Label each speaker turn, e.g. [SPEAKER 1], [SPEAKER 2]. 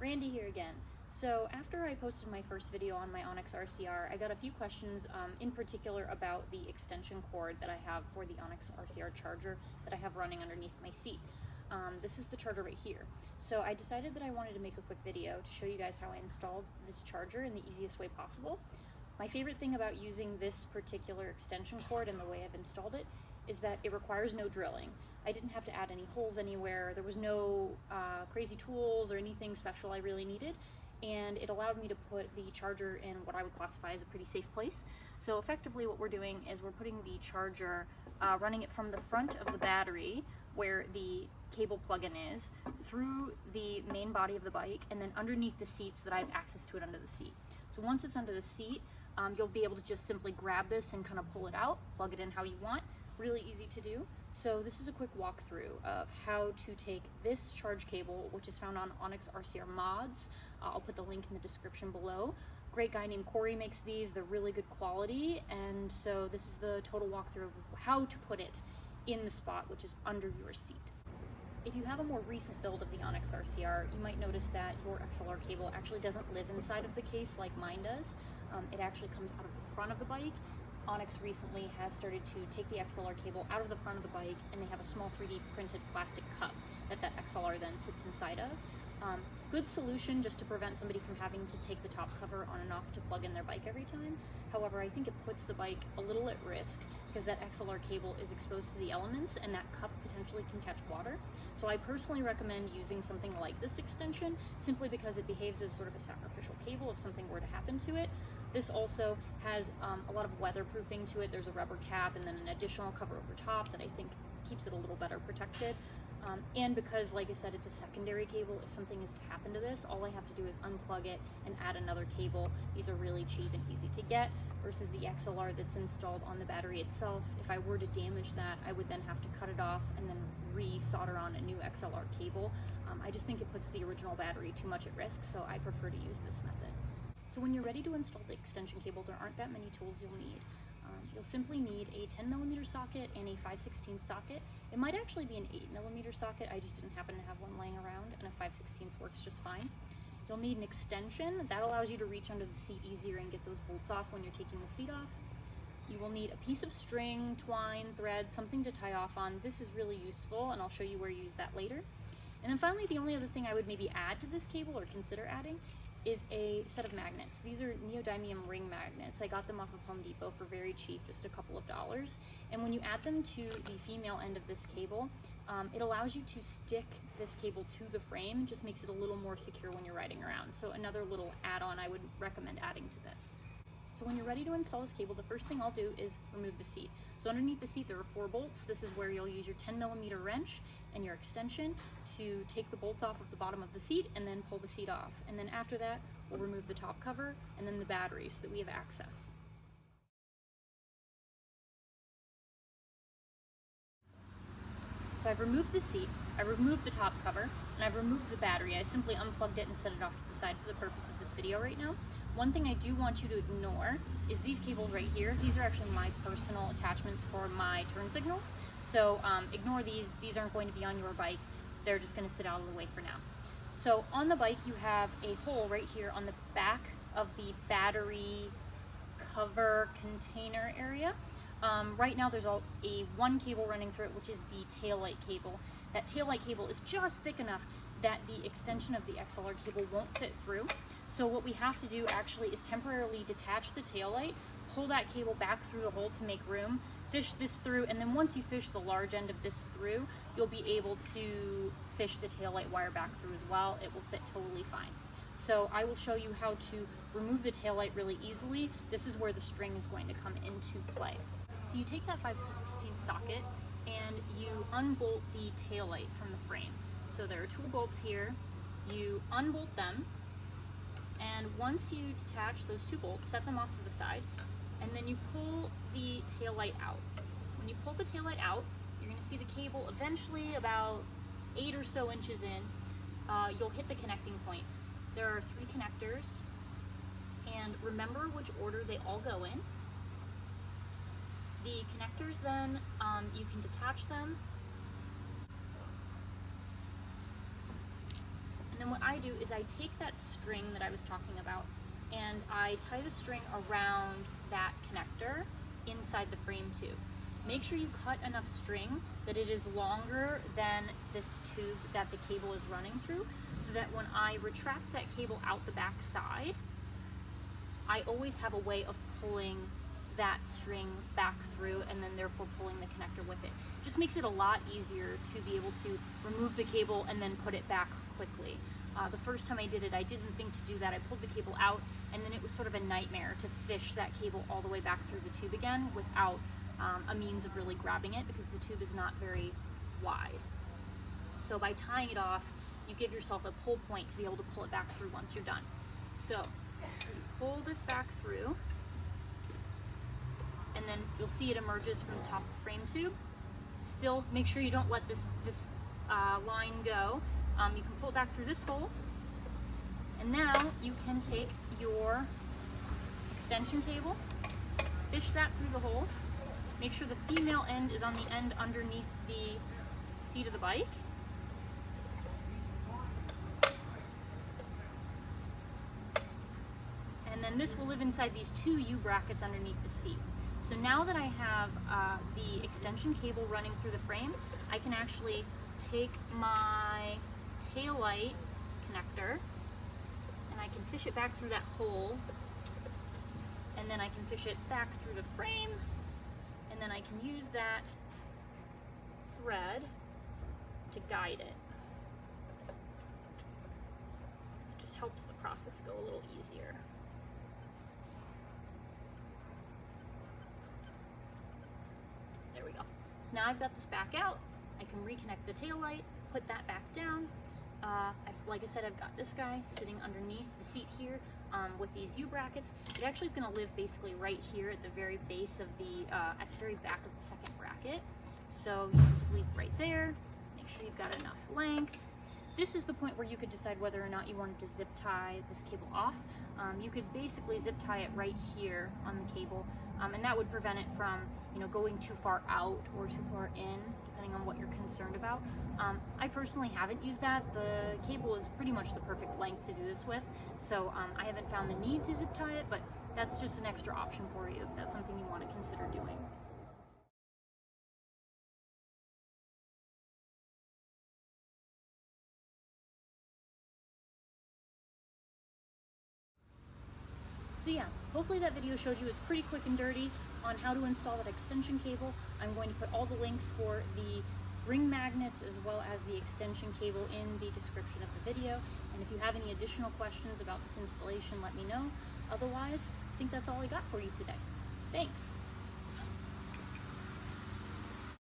[SPEAKER 1] Randy here again. So after I posted my first video on my ONYX RCR, I got a few questions in particular about the extension cord that I have for the ONYX RCR charger that I have running underneath my seat. This is the charger right here. So I decided that I wanted to make a quick video to show you guys how I installed this charger in the easiest way possible. My favorite thing about using this particular extension cord and the way I've installed it is that it requires no drilling. I didn't have to add any holes anywhere. There was no crazy tools or anything special I really needed, and it allowed me to put the charger in what I would classify as a pretty safe place. So effectively what we're doing is we're putting the charger, running it from the front of the battery where the cable plug-in is, through the main body of the bike, and then underneath the seat so that I have access to it under the seat. So once it's under the seat, you'll be able to just simply grab this and kind of pull it out, plug it in how you want. Really easy to do. So this is a quick walkthrough of how to take this charge cable, which is found on ONYX RCR mods. I'll put the link in the description below. Great guy named Corey makes these. They're really good quality, and so this is the total walkthrough of how to put it in the spot, which is under your seat. If you have a more recent build of the ONYX RCR, you might notice that your XLR cable actually doesn't live inside of the case like mine does. It actually comes out of the front of the bike. ONYX recently has started to take the XLR cable out of the front of the bike, and they have a small 3D printed plastic cup that XLR then sits inside of. Good solution just to prevent somebody from having to take the top cover on and off to plug in their bike every time. However, I think it puts the bike a little at risk because that XLR cable is exposed to the elements and that cup potentially can catch water. So I personally recommend using something like this extension simply because it behaves as sort of a sacrificial cable if something were to happen to it. This also has a lot of weatherproofing to it. There's a rubber cap and then an additional cover over top that I think keeps it a little better protected. And because, like I said, it's a secondary cable, if something is to happen to this, all I have to do is unplug it and add another cable. These are really cheap and easy to get versus the XLR that's installed on the battery itself. If I were to damage that, I would then have to cut it off and then re-solder on a new XLR cable. I just think it puts the original battery too much at risk, so I prefer to use this method. So when you're ready to install the extension cable, there aren't that many tools you'll need. You'll simply need a 10mm socket and a 5/16 socket. It might actually be an 8mm socket, I just didn't happen to have one laying around, and a 5/16 works just fine. You'll need an extension. That allows you to reach under the seat easier and get those bolts off when you're taking the seat off. You will need a piece of string, twine, thread, something to tie off on. This is really useful, and I'll show you where you use that later. And then finally, the only other thing I would maybe add to this cable or consider adding is a set of magnets. These are neodymium ring magnets. I got them off of Home Depot for very cheap, just a couple of dollars. And when you add them to the female end of this cable, it allows you to stick this cable to the frame, just makes it a little more secure when you're riding around. So another little add-on I would recommend adding to this. So when you're ready to install this cable, the first thing I'll do is remove the seat. So underneath the seat there are 4 bolts. This is where you'll use your 10mm wrench and your extension to take the bolts off of the bottom of the seat and then pull the seat off. And then after that, we'll remove the top cover and then the battery so that we have access. So I've removed the seat, I've removed the top cover, and I've removed the battery. I simply unplugged it and set it off to the side for the purpose of this video right now. One thing I do want you to ignore is these cables right here. These are actually my personal attachments for my turn signals. So ignore these. These aren't going to be on your bike. They're just going to sit out of the way for now. So on the bike, you have a hole right here on the back of the battery cover container area. Right now there's one cable running through it, which is the taillight cable. That taillight cable is just thick enough that the extension of the XLR cable won't fit through. So what we have to do actually is temporarily detach the taillight, pull that cable back through the hole to make room, fish this through, and then once you fish the large end of this through, you'll be able to fish the taillight wire back through as well. It will fit totally fine. So I will show you how to remove the taillight really easily. This is where the string is going to come into play. So you take that 5/16 socket and you unbolt the taillight from the frame. So there are 2 bolts here. You unbolt them, and once you detach those 2 bolts, set them off to the side, and then you pull the taillight out. When you pull the taillight out, you're going to see the cable eventually about 8 or so inches in. You'll hit the connecting points. There are 3 connectors, and remember which order they all go in. The connectors then, you can detach them. And then what I do is I take that string that I was talking about and I tie the string around that connector inside the frame tube. Make sure you cut enough string that it is longer than this tube that the cable is running through, so that when I retract that cable out the back side, I always have a way of pulling that string back through and then therefore pulling the connector with it. Just makes it a lot easier to be able to remove the cable and then put it back quickly. The first time I did it, I didn't think to do that. I pulled the cable out and then it was sort of a nightmare to fish that cable all the way back through the tube again without a means of really grabbing it, because the tube is not very wide. So by tying it off, you give yourself a pull point to be able to pull it back through once you're done. So you pull this back through, and then you'll see it emerges from the top of the frame tube. Still, make sure you don't let this line go. You can pull it back through this hole, and now you can take your extension cable, fish that through the hole. Make sure the female end is on the end underneath the seat of the bike. And then this will live inside these two U brackets underneath the seat. So now that I have the extension cable running through the frame, I can actually take my tail light connector and I can fish it back through that hole, and then I can fish it back through the frame, and then I can use that thread to guide it. It just helps the process go a little easier. There we go. So now I've got this back out. I can reconnect the tail light, put that back down. Like I said, I've got this guy sitting underneath the seat here with these U brackets. It actually is going to live basically right here at the very base of the, at the very back of the second bracket. So you can just leave it right there. Make sure you've got enough length. This is the point where you could decide whether or not you wanted to zip tie this cable off. You could basically zip tie it right here on the cable, and that would prevent it from, going too far out or too far in, depending on what you're concerned about. I personally haven't used that. The cable is pretty much the perfect length to do this with, so I haven't found the need to zip tie it, but that's just an extra option for you if that's something you want to consider doing. So yeah, hopefully that video showed you it's pretty quick and dirty on how to install that extension cable. I'm going to put all the links for the ring magnets as well as the extension cable in the description of the video. And if you have any additional questions about this installation, let me know. Otherwise, I think that's all I got for you today. Thanks!